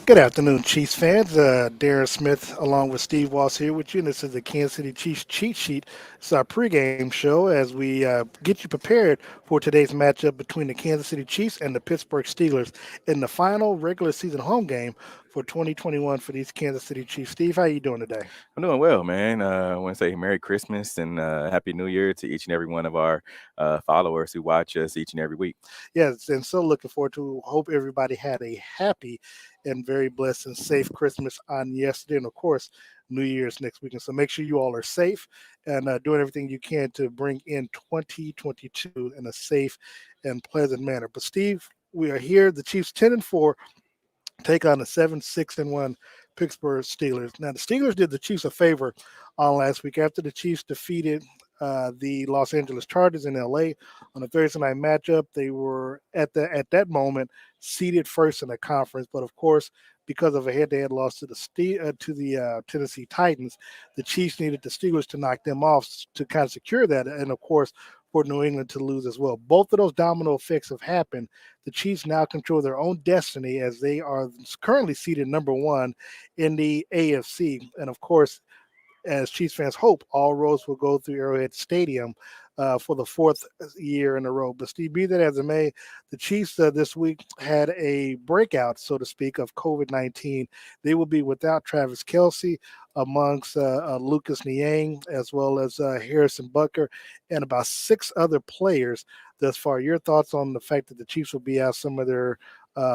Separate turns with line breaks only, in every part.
Good afternoon, Chiefs fans. Darren Smith along with Steve Walsh here with you. And this is the Kansas City Chiefs cheat sheet. It's our pregame show as we get you prepared for today's matchup between the Kansas City Chiefs and the Pittsburgh Steelers in the final regular season home game for 2021 for these Kansas City Chiefs. Steve, how you doing today?
I'm doing well, man. I want to say Merry Christmas and Happy New Year to each and every one of our followers who watch us each and every week.
Yes, and so looking forward to. Hope everybody had a happy and very blessed and safe Christmas on yesterday, and of course, New Year's next weekend. So make sure you all are safe and doing everything you can to bring in 2022 in a safe and pleasant manner. But Steve, we are here. The Chiefs 10-4 take on the 7-6-1 Pittsburgh Steelers. Now the Steelers did the Chiefs a favor on last week after the Chiefs defeated the Los Angeles Chargers in LA on a Thursday night matchup. They were at that moment seeded first in the conference, but of course, because of a head-to-head loss to the Tennessee Titans, the Chiefs needed the Steelers to knock them off to kind of secure that, and of course, for New England to lose as well. Both of those domino effects have happened. The Chiefs now control their own destiny as they are currently seated number one in the AFC, and of course, as Chiefs fans hope, all roads will go through Arrowhead Stadium for the fourth year in a row. But Steve, be that as it may, the Chiefs this week had a breakout, so to speak, of COVID-19. They will be without Travis Kelsey, amongst Lucas Niang, as well as Harrison Butker, and about six other players thus far. Your thoughts on the fact that the Chiefs will be out some of their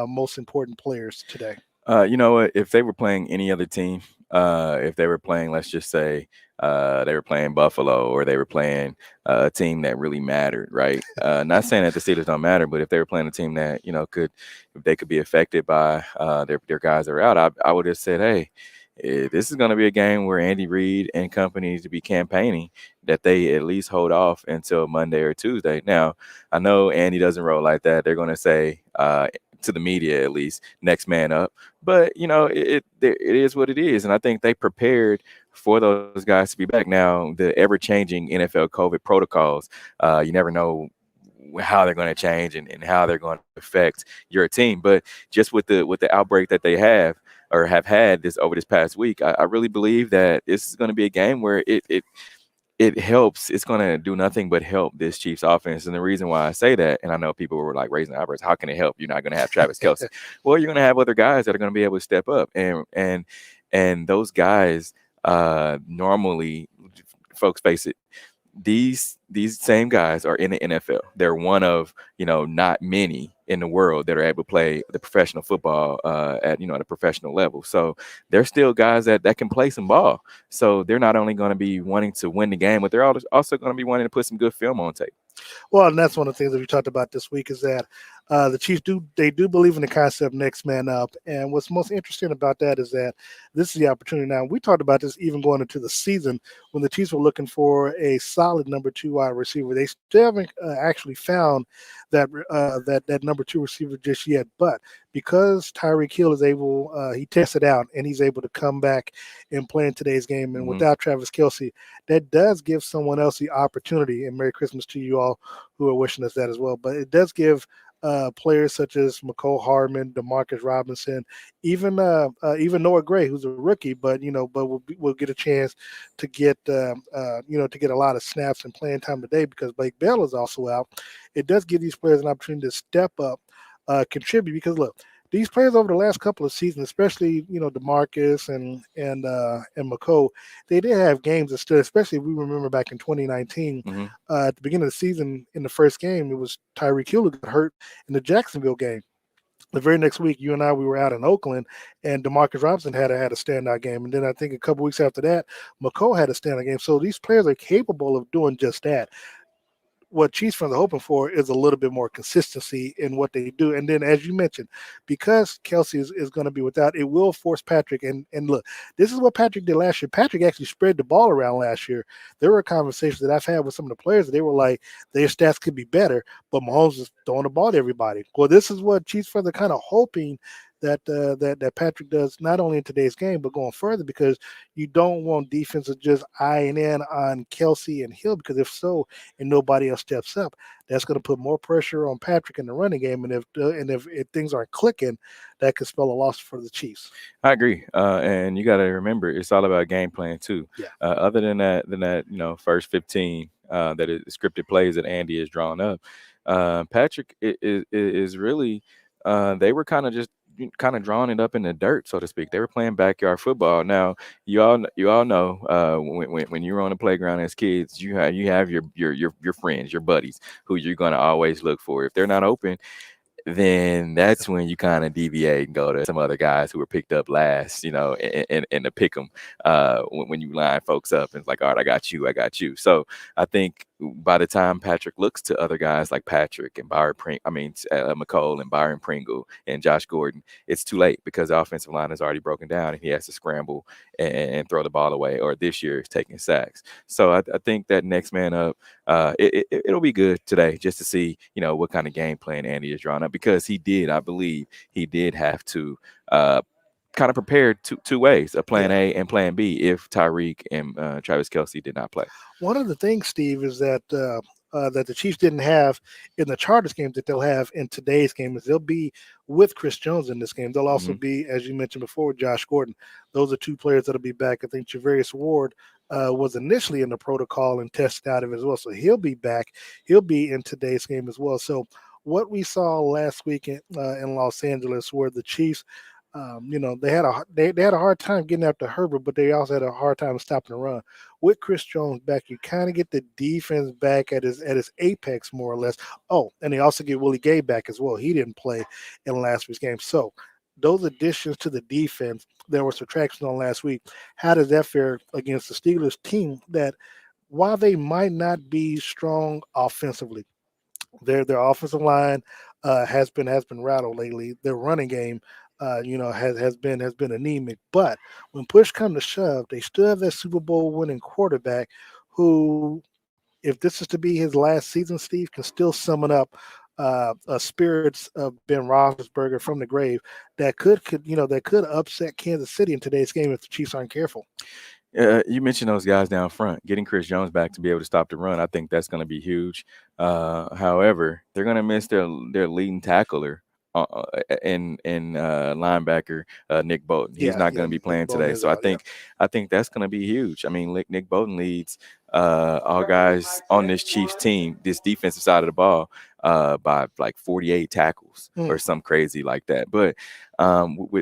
most important players today?
You know what? If they were playing any other team, if they were playing, let's just say, they were playing Buffalo or they were playing a team that really mattered, right? Not saying that the Steelers don't matter, but if they were playing a team that could, if they could be affected by their guys that are out, I would have said, hey. This is going to be a game where Andy Reid and company need to be campaigning that they at least hold off until Monday or Tuesday. Now, I know Andy doesn't roll like that. They're going to say, to the media at least, next man up. But it is what it is, and I think they prepared for those guys to be back. Now, the ever-changing NFL COVID protocols, you never know how they're going to change and how they're going to affect your team. But just with the outbreak that they have or have had this past week, I really believe that this is going to be a game where it helps. It's going to do nothing but help this Chiefs offense. And the reason why I say that, and I know people were like raising eyebrows, how can it help? You're not going to have Travis Kelsey. Well, you're going to have other guys that are going to be able to step up, and those guys normally, folks face it. These same guys are in the NFL. They're one of not many in the world that are able to play the professional football at a professional level. So they're still guys that can play some ball. So they're not only going to be wanting to win the game, but they're also going to be wanting to put some good film on tape.
Well, and that's one of the things that we talked about this week is that the Chiefs do believe in the concept next man up, and what's most interesting about that is that this is the opportunity. Now we talked about this even going into the season when the Chiefs were looking for a solid number two wide receiver. They still haven't actually found that number two receiver just yet, but because Tyreek Hill is able, he tested out and he's able to come back and play in today's game, and
Mhm.
without Travis Kelsey, that does give someone else the opportunity. And Merry Christmas to you all who are wishing us that as well. But it does give players such as McCole Hardman, Demarcus Robinson, even Noah Gray, who's a rookie, but will get a chance to get a lot of snaps and playing time today because Blake Bell is also out. It does give these players an opportunity to step up, contribute. Because look, these players over the last couple of seasons, especially Demarcus and McCole, they did have games that stood. Especially if we remember back in 2019,
Mhm.
at the beginning of the season, in the first game, it was Tyreek Hill who got hurt in the Jacksonville game. The very next week, you and I, we were out in Oakland, and Demarcus Robinson had a standout game, and then I think a couple weeks after that, McCole had a standout game. So these players are capable of doing just that. What Chiefs fans are hoping for is a little bit more consistency in what they do. And then, as you mentioned, because Kelsey is going to be without, it will force Patrick. And look, this is what Patrick did last year. Patrick actually spread the ball around last year. There were conversations that I've had with some of the players that they were like, their stats could be better, but Mahomes is throwing the ball to everybody. Well, this is what Chiefs fans are kind of hoping that Patrick does not only in today's game but going further, because you don't want defenses just eyeing in on Kelsey and Hill, because if so and nobody else steps up, that's going to put more pressure on Patrick in the running game, and if things aren't clicking, that could spell a loss for the Chiefs.
I agree, and you got to remember it's all about game plan too.
Yeah,
Other than that, first 15 that is scripted plays that Andy has drawn up, Patrick is really they were kind of just kind of drawing it up in the dirt, so to speak. They were playing backyard football. Now you all know when you were on the playground as kids, you have your friends, your buddies, who you're going to always look for. If they're not open, then that's when you kind of deviate and go to some other guys who were picked up last, and to pick them when you line folks up and it's like, all right, I got you. So I think by the time Patrick looks to other guys like Patrick and McCole and Byron Pringle and Josh Gordon, it's too late because the offensive line is already broken down and he has to scramble and throw the ball away, or this year is taking sacks. So I think that next man up, it'll be good today just to see, what kind of game plan Andy is drawing up, because I believe he did have to kind of prepare two ways, a plan
yeah.
A and plan B, if Tyreek and Travis Kelsey did not play.
One of the things, Steve, is that the Chiefs didn't have in the Chargers game that they'll have in today's game is they'll be with Chris Jones in this game. They'll also
Hmm.
be, as you mentioned before, Josh Gordon. Those are two players that'll be back. I think Javarius Ward was initially in the protocol and tested out of it as well, so he'll be back. He'll be in today's game as well. So what we saw last week in Los Angeles, where the Chiefs, they had a hard time getting after Herbert, but they also had a hard time stopping the run. With Chris Jones back, you kind of get the defense back at his apex more or less. Oh, and they also get Willie Gay back as well. He didn't play in last week's game, so those additions to the defense, there was subtraction on last week. How does that fare against the Steelers team that, while they might not be strong offensively, their offensive line has been rattled lately. Their running game, has been anemic. But when push comes to shove, they still have that Super Bowl winning quarterback who, if this is to be his last season, Steve, can still summon up spirits of Ben Roethlisberger from the grave that could upset Kansas City in today's game if the Chiefs aren't careful.
You mentioned those guys down front, getting Chris Jones back to be able to stop the run. I think that's going to be huge. However, they're going to miss their leading tackler in linebacker Nick Bolton. He's
Yeah,
not
yeah,
going to be
Nick
playing
Bolton
today,
is
so I
out. Yeah.
think I think that's going to be huge. I mean, Nick Bolton leads all guys on this Chiefs team, this defensive side of the ball, by like 48 tackles or
Mm.
some crazy like that. But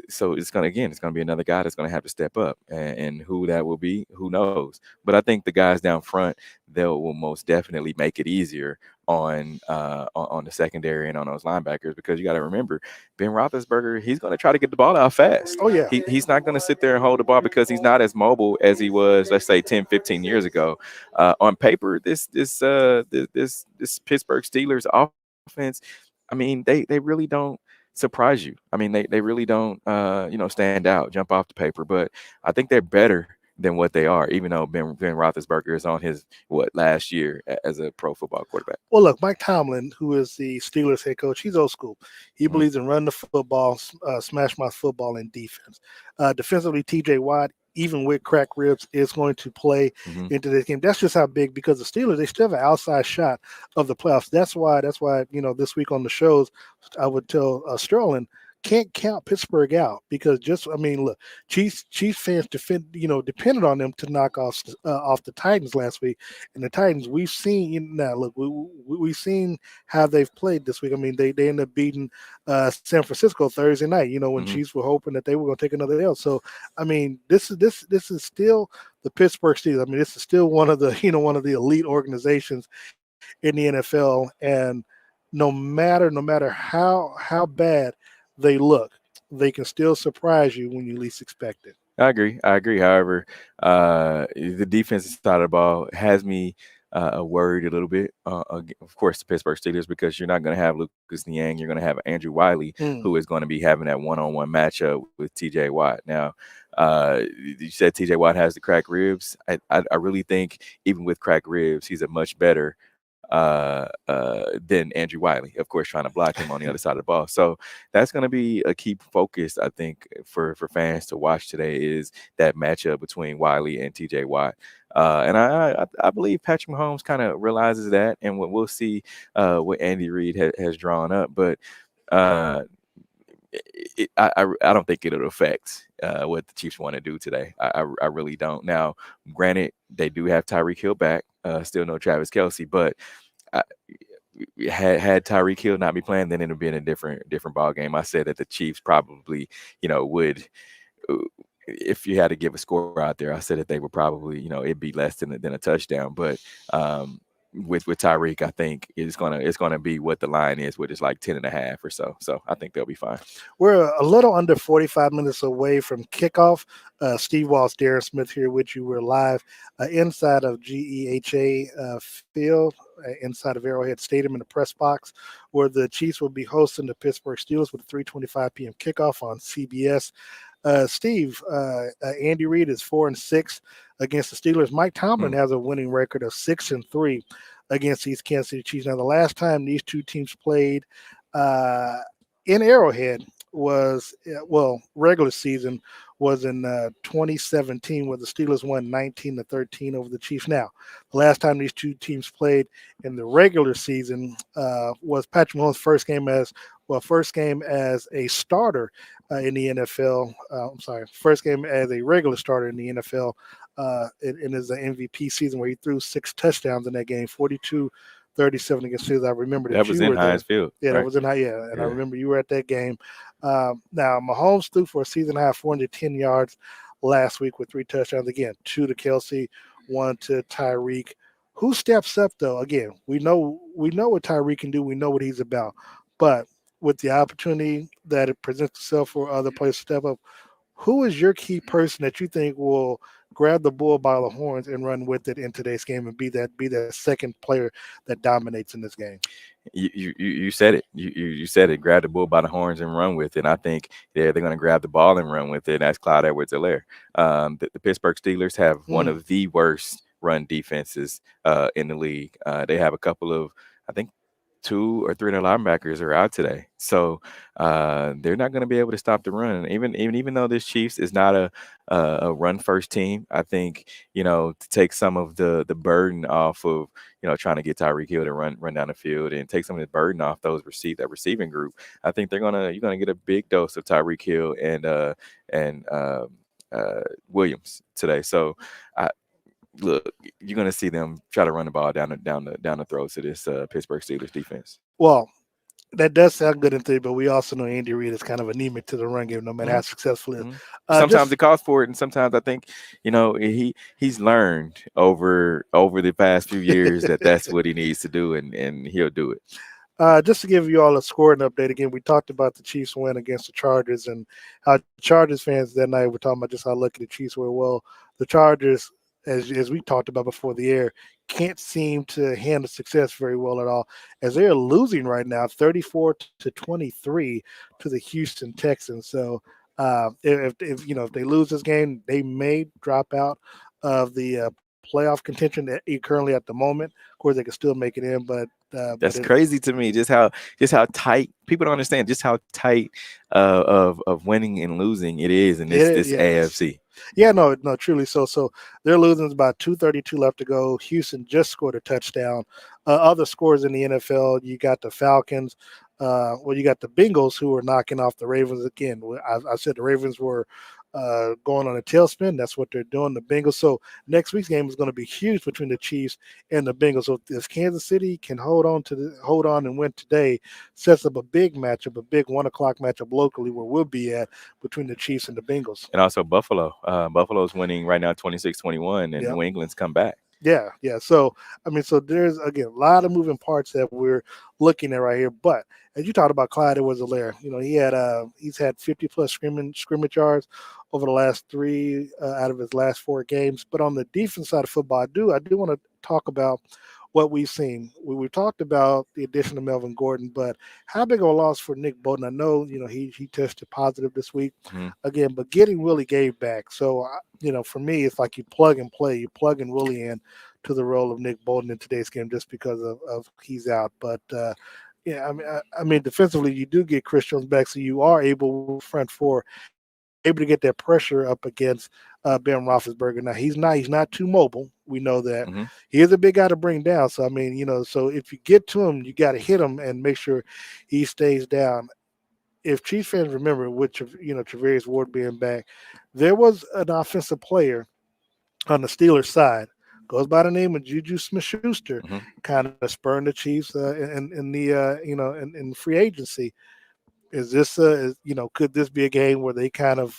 so it's gonna be another guy that's gonna have to step up, and who that will be, who knows. But I think the guys down front, they will most definitely make it easier on the secondary and on those linebackers, because you got to remember, Ben Roethlisberger, he's going to try to get the ball out fast.
Oh yeah.
He's not going to sit there and hold the ball, because he's not as mobile as he was, let's say, 10, 15 years ago. On paper, this Pittsburgh Steelers offense, I mean, they really don't surprise you. I mean, they really don't stand out, jump off the paper. But I think they're better than what they are, even though Ben Roethlisberger is on his last year as a pro football quarterback.
Well, look, Mike Tomlin, who is the Steelers head coach, he's old school. He
Mhm,
believes in run the football, smash mouth football, and defense. Defensively, T.J. Watt, even with cracked ribs, is going to play
mhm.
into this game. That's just how big, because the Steelers, they still have an outside shot of the playoffs. That's why this week on the shows, I would tell Sterling, can't count Pittsburgh out, because look, Chiefs fans depended on them to knock off the Titans last week, and the Titans, we've seen, now look, we've seen how they've played this week. I mean, they ended up beating San Francisco Thursday night. When
Mhm.
Chiefs were hoping that they were going to take another L. So I mean, this is still the Pittsburgh Steelers. I mean, this is still one of the elite organizations in the NFL, and no matter how bad they look, they can still surprise you when you least expect it.
I agree. I agree. However, the defensive side of the ball has me worried a little bit. Of course, the Pittsburgh Steelers, because you're not going to have Lucas Niang. You're going to have Andrew Wiley,
Mm.
who is going to be having that one-on-one matchup with T.J. Watt. Now, you said T.J. Watt has the cracked ribs. I really think, even with cracked ribs, he's a much better than Andrew Wiley, of course, trying to block him on the other side of the ball. So that's going to be a key focus, I think, for fans to watch today is that matchup between Wiley and T.J. Watt. And I believe Patrick Mahomes kind of realizes that, and we'll see what Andy Reid has drawn up. But uh, I don't think it'll affect what the Chiefs want to do today. I really don't. Now, granted, they do have Tyreek Hill back, still no Travis Kelsey, but I, had Tyreek Hill not be playing, then it'd be in a different ball game. I said that the Chiefs probably, would. uh, If you had to give a score out there, I said that they would probably, it'd be less than a touchdown. But with Tyreek, I think it's gonna be what the line is, which is like 10.5 or so. So I think they'll be fine.
We're a little under 45 minutes away from kickoff. Steve Walsh, Darren Smith here with you. We're live inside of G.E.H.A field, inside of Arrowhead Stadium in the press box, where the Chiefs will be hosting the Pittsburgh Steelers with a 3:25 p.m. kickoff on CBS. Steve, Andy Reid is 4-6 against the Steelers. Mike Tomlin has a winning record of 6-3 against these Kansas City Chiefs. Now, the last time these two teams played uh, in Arrowhead was regular season was in 2017, where the Steelers won 19-13 over the Chiefs. Now, the last time these two teams played in the regular season was Patrick Mahomes' first game as a starter in the NFL. First game as a regular starter in the NFL in his MVP season, where he threw 6 touchdowns in that game, 42-37 against Steelers. I remember
That
that
was
you
in
were there.
Heinz Field,
Yeah, that
right?
was in and I
Yeah.
remember you were at that game. Now, Mahomes threw for a season high 410 yards last week with 3 touchdowns. Again, 2 to Kelsey, 1 to Tyreek. Who steps up though? Again, we know what Tyreek can do. We know what he's about. But with the opportunity that it presents itself for other players to step up, who is your key person that you think will grab the bull by the horns and run with it in today's game and be that second player that dominates in this game?
You said it. You said it. Grab the bull by the horns and run with it. And I think they're going to grab the ball and run with it. And that's Clyde Edwards-Helaire. The Pittsburgh Steelers have one
Mm.
of the worst run defenses in the league. They have a couple of, I think, 2 or 3 of their linebackers are out today, so they're not going to be able to stop the run. Even though this Chiefs is not a run first team, I think to take some of the burden off of trying to get Tyreek Hill to run down the field and take some of the burden off that receiving group. I think you're gonna get a big dose of Tyreek Hill and Williams today. So I look, you're gonna see them try to run the ball down the throats of this Pittsburgh Steelers defense.
Well, that does sound good in theory, but we also know Andy Reid is kind of anemic to the run game, no matter
hmm
how successful it is.
hmm Sometimes
Just
it calls for it, and sometimes I think he's learned over the past few years that that's what he needs to do, and he'll do it.
just to give you all a scoring update again, we talked about the Chiefs win against the Chargers and how Chargers fans that night were talking about just how lucky the Chiefs were. Well, the Chargers, as we talked about before the air, can't seem to handle success very well at all, as they are losing right now, 34-23 to the Houston Texans. So if they lose this game, they may drop out of the playoff contention currently at the moment. Of course, they can still make it in, but
That's crazy to me. Just how tight people don't understand just how tight of winning and losing it is in this
yes.
AFC.
Yeah, no, truly. So they're losing. There's about 2:32 left to go. Houston just scored a touchdown. Other scores in the NFL, you got the Falcons. You got the Bengals who are knocking off the Ravens again. I said the Ravens were going on a tailspin. That's what they're doing. The Bengals. So next week's game is going to be huge between the Chiefs and the Bengals. So if Kansas City can hold on and win today, sets up a big matchup, a big 1 o'clock matchup locally where we'll be at between the Chiefs and the Bengals.
And also Buffalo. Buffalo's winning right now 26-21, and
Yeah.
New England's come back.
Yeah. So so there's again a lot of moving parts that we're looking at right here. But as you talked about, Clyde Edwards-Helaire, he's had 50 plus scrimmage yards over the last 3 out of his last 4 games. But on the defense side of football, I do want to talk about what we've seen. We talked about the addition of Melvin Gordon, but how big of a loss for Nick Bolton? I know, he tested positive this week
Mhm.
again, but getting Willie Gay back. So, for me, it's like you plug and play. You plug in Willie in to the role of Nick Bolton in today's game just because of he's out. But yeah, I mean, defensively, you do get Chris Jones back, so you are able with front four able to get that pressure up against Ben Roethlisberger. Now he's not too mobile. We know that
Mhm.
he is a big guy to bring down. So I mean, so if you get to him, you got to hit him and make sure he stays down. If Chiefs fans remember, with Travarius Ward being back, there was an offensive player on the Steelers side goes by the name of Juju Smith-Schuster,
Mhm.
kind of spurring the Chiefs in the in free agency. Is this could this be a game where they kind of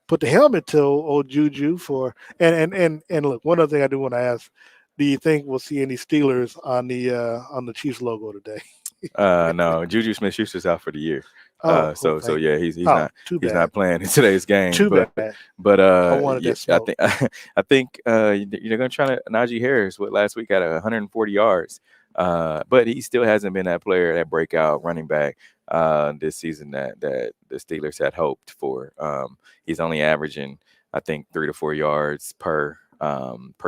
put the helmet to old Juju for and look, one other thing I do want to ask, do you think we'll see any Steelers on the Chiefs logo today?
No, Juju Smith-Schuster's out for the year.
Oh,
So
okay.
yeah, he's
Oh,
not
too
he's
bad.
not playing in today's game.
Too bad.
But
I wanted
yeah,
that smoke.
I think you're gonna try to Najee Harris. What last week had 140 yards. But he still hasn't been that player, that breakout running back this season that the Steelers had hoped for. He's only averaging, I think, 3 to 4 yards per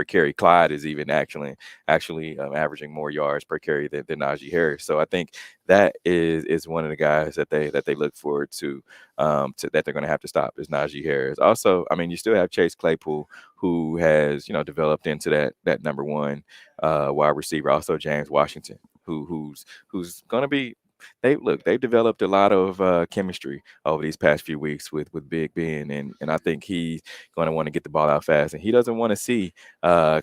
carry. Clyde is even actually averaging more yards per carry than Najee Harris. So I think that is one of the guys that they look forward to that they're going to have to stop is Najee Harris. Also, I mean, you still have Chase Claypool, who has developed into that number one wide receiver. Also, James Washington, who's going to be. They've developed a lot of chemistry over these past few weeks with Big Ben, and I think he's going to want to get the ball out fast, and he doesn't want to see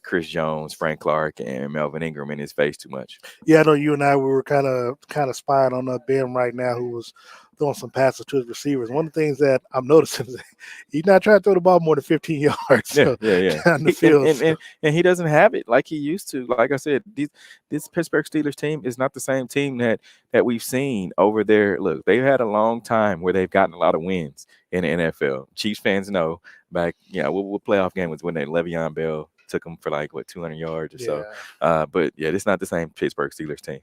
Chris Jones, Frank Clark, and Melvin Ingram in his face too much.
Yeah, I know you and I we were kind of spying on Ben right now, who was throwing some passes to his receivers. One of the things that I'm noticing is he's not trying to throw the ball more than 15 yards
Yeah,
so,
yeah, yeah.
down the
He, and,
field.
and
So,
and and he doesn't have it like he used to. Like I said, this Pittsburgh Steelers team is not the same team that we've seen over there. Look, they've had a long time where they've gotten a lot of wins in the NFL. Chiefs fans know back, what playoff game was when they Le'Veon Bell took them for like what 200 yards or so.
yeah.
But yeah, it's not the same Pittsburgh Steelers team.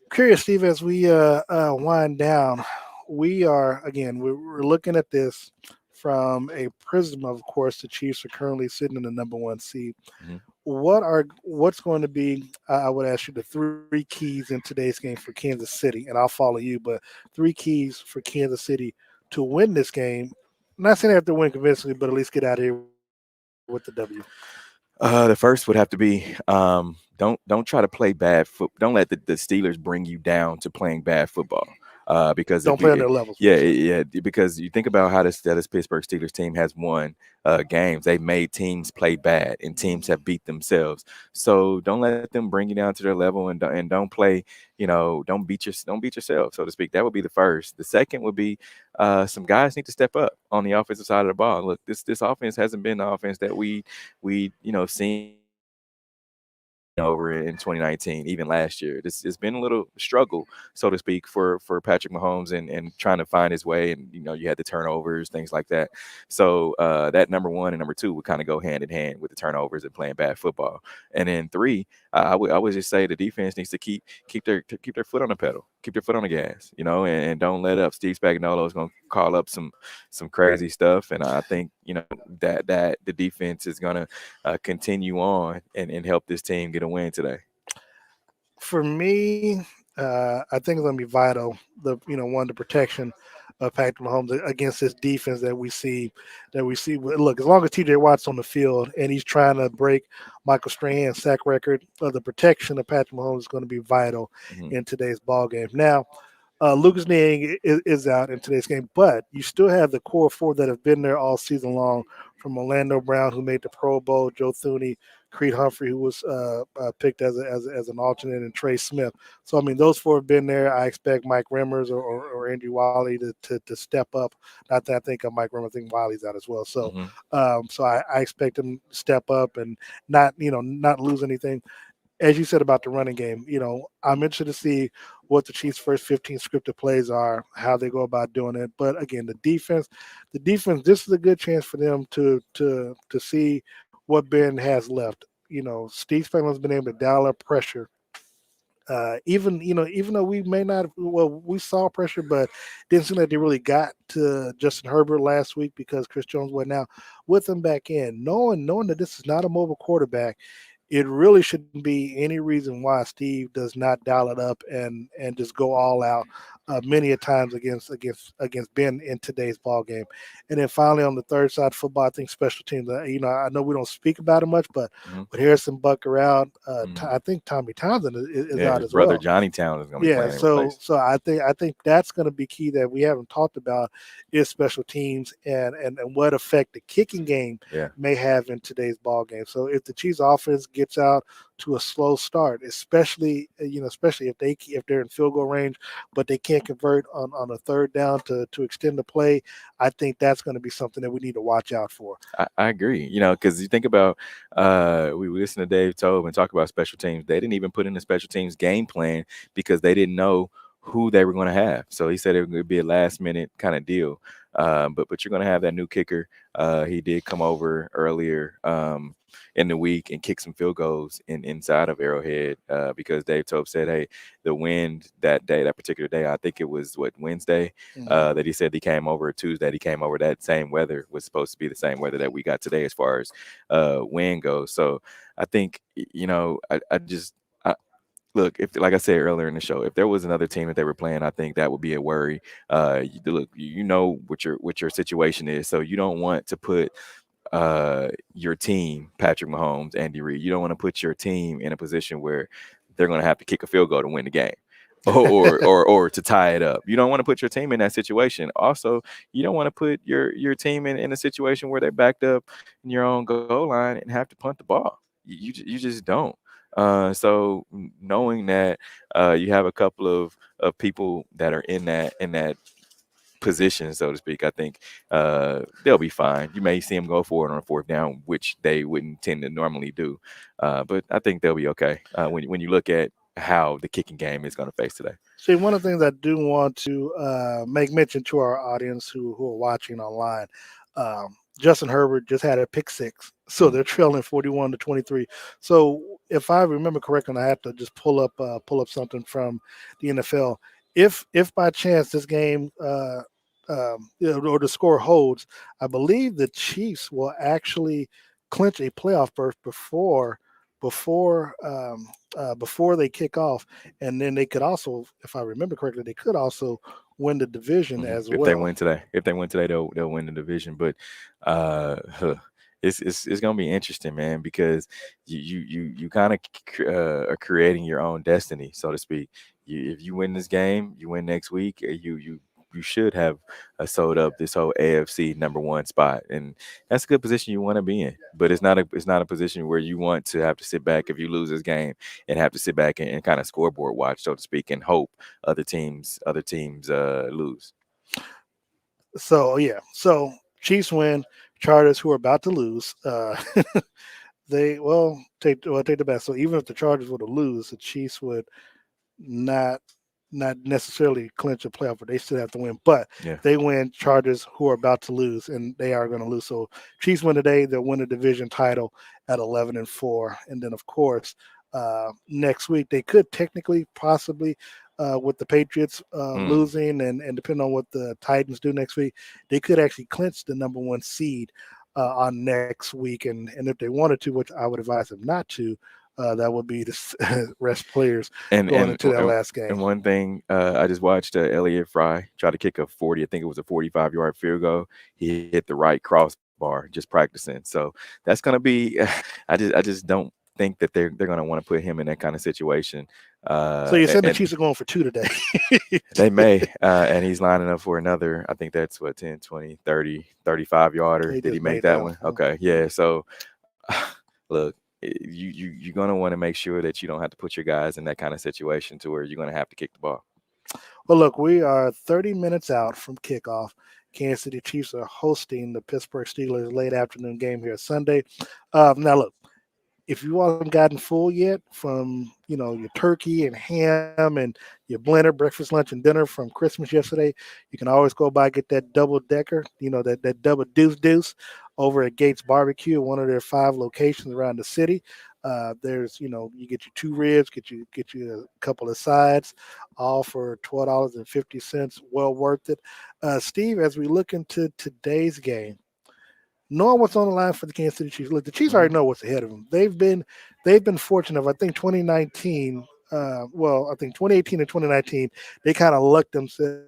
Curious, Steve, as we wind down, we're looking at this from a prism. Of course, the Chiefs are currently sitting in the number one seed.
Mhm.
What's going to be? I would ask you the three keys in today's game for Kansas City, and I'll follow you. But three keys for Kansas City to win this game. Not saying they have to win convincingly, but at least get out of here with the W.
The first would have to be don't try to play bad foot. Don't let the Steelers bring you down to playing bad football. Because
Don't play on their levels.
because you think about how this Pittsburgh Steelers team has won games. They've made teams play bad, and teams have beat themselves. So don't let them bring you down to their level, and don't play. Don't beat yourself, so to speak. That would be the first. The second would be some guys need to step up on the offensive side of the ball. Look, this offense hasn't been the offense that we seen over in 2019, even last year. It's been a little struggle, so to speak, for Patrick Mahomes and trying to find his way. And you had the turnovers, things like that. So that number one and number two would kind of go hand in hand with the turnovers and playing bad football. And then three, I would just say the defense needs to keep their foot on the pedal, keep their foot on the gas, and don't let up. Steve Spagnuolo is going to call up some crazy stuff, and I think that the defense is going to continue on and help this team get a win today.
For me, I think it's going to be vital. The protection of Patrick Mahomes against this defense that we see. Look, as long as T.J. Watt's on the field and he's trying to break Michael Strahan's sack record, the protection of Patrick Mahomes is going to be vital
Mhm.
in today's ball game. Now, Lucas Niang is out in today's game, but you still have the core four that have been there all season long, from Orlando Brown, who made the Pro Bowl, Joe Thuney, Creed Humphrey, who was picked as an alternate, and Trey Smith. So I mean, those four have been there. I expect Mike Remmers or Andrew Wiley to step up. Not that I think of Mike Remmers, I think Wiley's out as well. So
Mhm.
I expect them to step up and not lose anything. As you said about the running game, I'm interested to see what the Chiefs' first 15 scripted plays are, how they go about doing it. But again, the defense, this is a good chance for them to see what Ben has left. Steve Spangler's been able to dial up pressure. Even though we may not, well, we saw pressure, but didn't seem like they really got to Justin Herbert last week because Chris Jones went out with him back in. Knowing that this is not a mobile quarterback, it really shouldn't be any reason why Steve does not dial it up and just go all out many a times against Ben in today's ball game. And then finally on the third side of football, I think special teams. I know we don't speak about it much, but
Mhm.
with Harrison Bucker out,
Mhm.
I think Tommy Townsend is
Yeah,
out
his
as
brother
well.
Johnny Town is going to be
Yeah,
playing in
so
replace.
so I think that's going to be key that we haven't talked about is special teams and what effect the kicking game
Yeah,
may have in today's ball game. So if the Chiefs offense gets out to a slow start, especially if they're in field goal range, but they can't convert on a third down to extend the play, I think that's going to be something that we need to watch out for.
I agree. Because you think about we listen to Dave Tobe and talk about special teams. They didn't even put in the special teams game plan because they didn't know who they were going to have. So he said it would be a last minute kind of deal. But you're going to have that new kicker. He did come over earlier in the week and kick some field goals inside of Arrowhead because Dave Tobe said, hey, the wind that day, that particular day, I think it was Wednesday,
Mhm.
that he said he came over Tuesday. He came over that same weather was supposed to be the same weather that we got today as far as wind goes. So I think I just look, if like I said earlier in the show, if there was another team that they were playing, I think that would be a worry. Look, you know what your situation is, so you don't want to put your team, Patrick Mahomes, Andy Reid, you don't want to put your team in a position where they're going to have to kick a field goal to win the game. Or to tie it up. You don't want to put your team in that situation. Also, you don't want to put your team in a situation where they're backed up in your own goal line and have to punt the ball. You just don't. So knowing that you have a couple of people that are in that position, so to speak, I think they'll be fine. You may see them go for it on a fourth down, which they wouldn't tend to normally do. But I think they'll be okay when you look at how the kicking game is going to face today.
See, one of the things I do want to make mention to our audience who are watching online, Justin Herbert just had a pick six, so
Mm.
they're trailing 41-23. So if I remember correctly, and I have to just pull up something from the NFL. If by chance this game or the score holds, I believe the Chiefs will actually clinch a playoff berth before they kick off, and then they could also, if I remember correctly, they could also win the division
Mhm.
as well.
If they win today, they'll win the division. But huh, it's gonna be interesting, man, because you kind of are creating your own destiny, so to speak. If you win this game, you win next week. You should have sold up this whole AFC number one spot, and that's a good position you want to be in. But it's not a position where you want to have to sit back if you lose this game and have to sit back and kind of scoreboard watch, so to speak, and hope other teams lose.
So yeah, so Chiefs win. Chargers, who are about to lose, they take the best. So even if the Chargers were to lose, the Chiefs would not not necessarily clinch a playoff, but they still have to win. But
Yeah.
if they win, Chargers, who are about to lose, and they are going to lose. So Chiefs win today, they'll win the division title at 11-4, and then of course next week they could technically, possibly. With the Patriots
Mm.
losing and depending on what the Titans do next week, they could actually clinch the number one seed on next week. And if they wanted to, which I would advise them not to, that would be the rest players
And
going
and
into that
and
last game.
and one thing, I just watched Elliott Fry try to kick a 40. I think it was a 45-yard field goal. He hit the right crossbar just practicing. So that's gonna be. I just don't think that they're gonna want to put him in that kind of situation.
So you're saying the
And
Chiefs are going for two today?
they may, and he's lining up for another. I think that's what 10, 20, 30, 35 yarder.
He
Did he
just
make
made
that
that
one?
one.
Okay, yeah. So look, you're gonna want to make sure that you don't have to put your guys in that kind of situation to where you're gonna have to kick the ball.
Well, look, we are 30 minutes out from kickoff. Kansas City Chiefs are hosting the Pittsburgh Steelers late afternoon game here Sunday. Now, look, if you haven't gotten full yet from your turkey and ham and your blender breakfast lunch and dinner from Christmas yesterday, you can always go by get that double decker, that double deuce over at Gates Barbecue, one of their 5 locations around the city. There's, you get your two ribs, get you a couple of sides, all for $12.50. Well worth it. Steve, as we look into today's game, knowing what's on the line for the Kansas City Chiefs. Look, the Chiefs
Mhm.
already know what's ahead of them. They've been fortunate. I think 2019. I think 2018 and 2019, they kind of lucked themselves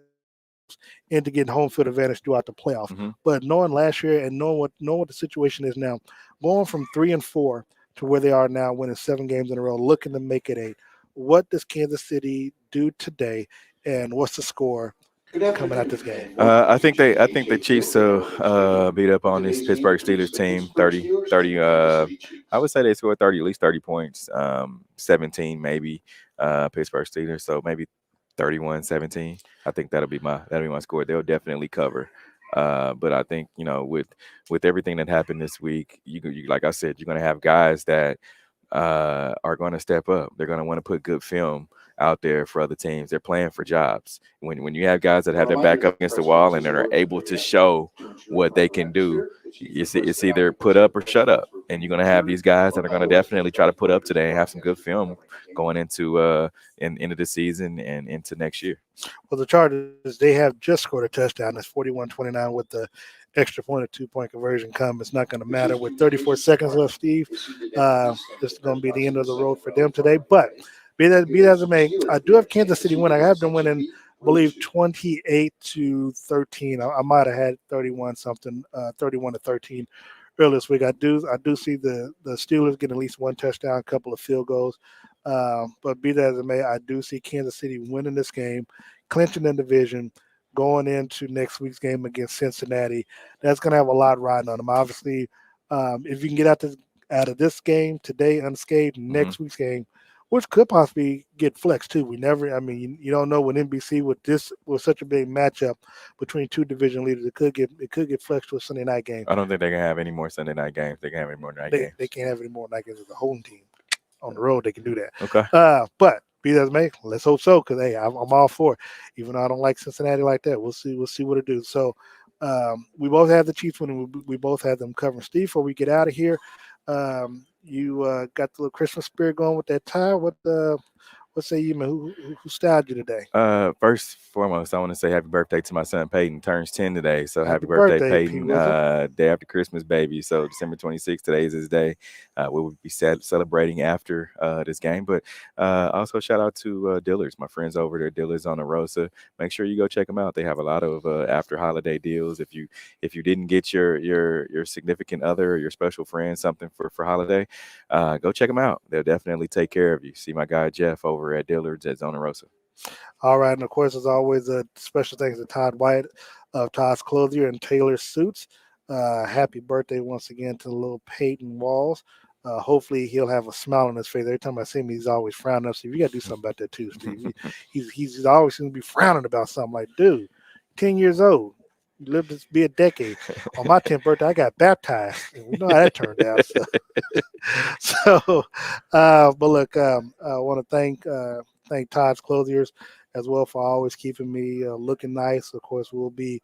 into getting home field advantage throughout the playoffs.
Mhm.
But knowing last year and knowing what the situation is now, going from 3-4 to where they are now, winning 7 games in a row, looking to make it 8. What does Kansas City do today, and what's the score coming out this game?
I think the Chiefs will beat up on this Pittsburgh Steelers team 30. I would say they score 30, at least 30 points. 17 maybe. Pittsburgh Steelers, so maybe 31-17. I think that'll be my score. They'll definitely cover. But I think with everything that happened this week, you like I said, you're gonna have guys that are going to step up. They're going to want to put good film out there for other teams. They're playing for jobs. When you have guys that have their back up against the wall and that are able to show what they can do, it's either put up or shut up. And you're going to have these guys that are going to definitely try to put up today and have some good film going into the season and into next year.
Well, the Chargers, they have just scored a touchdown. It's 41-29 with the extra point, a 2-point conversion come. It's not going to matter with 34 seconds left, Steve. This is going to be the end of the road for them today. But be that as it may, I do have Kansas City win. I have them winning, I believe, 28-13. I might have had 31-13 earlier this week. I do see the Steelers getting at least one touchdown, a couple of field goals. But be that as it may, I do see Kansas City winning this game, clinching the division, going into next week's game against Cincinnati. That's going to have a lot riding on them. Obviously, if you can get out of this game today unscathed,
Hmm.
next week's game, which could possibly get flexed too. We never, I mean, you don't know with NBC with such a big matchup between two division leaders, it could get flexed to a Sunday night game.
I don't think they can have any more Sunday night games. They can have any more night
They
games.
can't have any more night games as a home team on the road. They can do that.
Okay.
But be that as may, let's hope so. Because hey, I'm all for it. Even though I don't like Cincinnati like that, we'll see. We'll see what it do. So we both have the Chiefs winning. We both have them covering. Steve, before we get out of here, you got the little Christmas spirit going with that tie. What say you, man? Who styled you today?
First foremost, I want to say happy birthday to my son Peyton. Turns 10 today, so happy
Happy
birthday,
birthday, P.
Peyton.
Wizard.
Day after Christmas, baby. So December 26th, today is his day. We will be celebrating after this game. But also shout out to Dillard's, my friends over there, Dillard's on the Rosa. Make sure you go check them out. They have a lot of after holiday deals. If you didn't get your significant other or your special friend something for holiday, go check them out. They'll definitely take care of you. See my guy Jeff over at Dillard's at Zona Rosa.
All right, and of course, as always, special thanks to Todd White of Todd's Clothier and Taylor Suits. Happy birthday once again to little Peyton Walls. Hopefully, he'll have a smile on his face every time I see him. He's always frowning up. Steve, you got to do something about that too, Steve. He's always going to be frowning about something. Like, dude, 10 years old, you lived to be a decade. On my 10th birthday, I got baptized, and we know how that turned out. So, so but look, I want to thank Todd's Clothiers as well for always keeping me looking nice. Of course, we'll be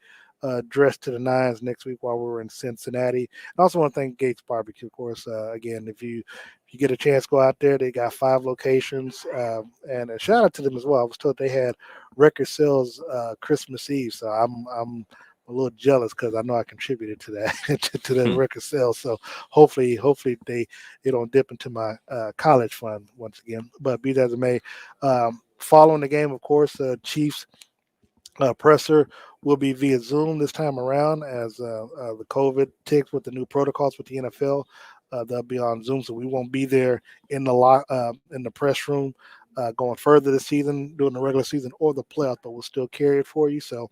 dressed to the nines next week while we're in Cincinnati. I also want to thank Gates Barbecue, of course. Again, if you get a chance, go out there. They got 5 locations, and a shout out to them as well. I was told they had record sales Christmas Eve, so I'm a little jealous because I know I contributed to that to that record sales. So hopefully they don't dip into my college fund once again. But be that as it may, following the game, of course, Chiefs presser will be via Zoom this time around as the COVID ticks with the new protocols with the NFL. They'll be on Zoom, so we won't be there in the press room going further this season, during the regular season or the playoffs, but we'll still carry it for you. So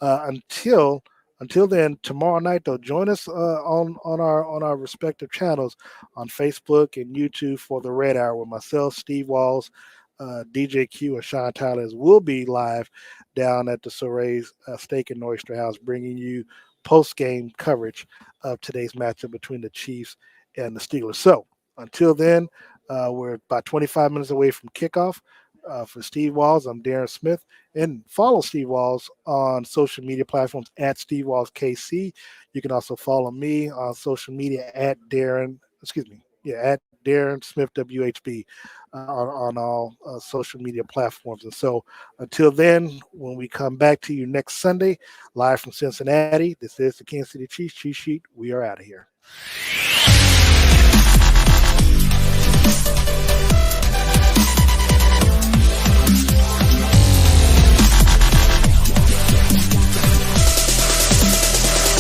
until then, tomorrow night though, join us on our respective channels on Facebook and YouTube for the Red Hour with myself, Steve Walls, DJ Q, and Sean Tyler will be live down at the Soray's Steak and Oyster House, bringing you post-game coverage of today's matchup between the Chiefs and the Steelers. So until then, we're about 25 minutes away from kickoff. For Steve Walls, I'm Darren Smith, and follow Steve Walls on social media platforms at Steve Walls KC. You can also follow me on social media at Darren. Excuse me, yeah, at Darren Smith WHB on all social media platforms. And so until then, when we come back to you next Sunday, live from Cincinnati, this is the Kansas City Chiefs Cheat Sheet. We are out of here.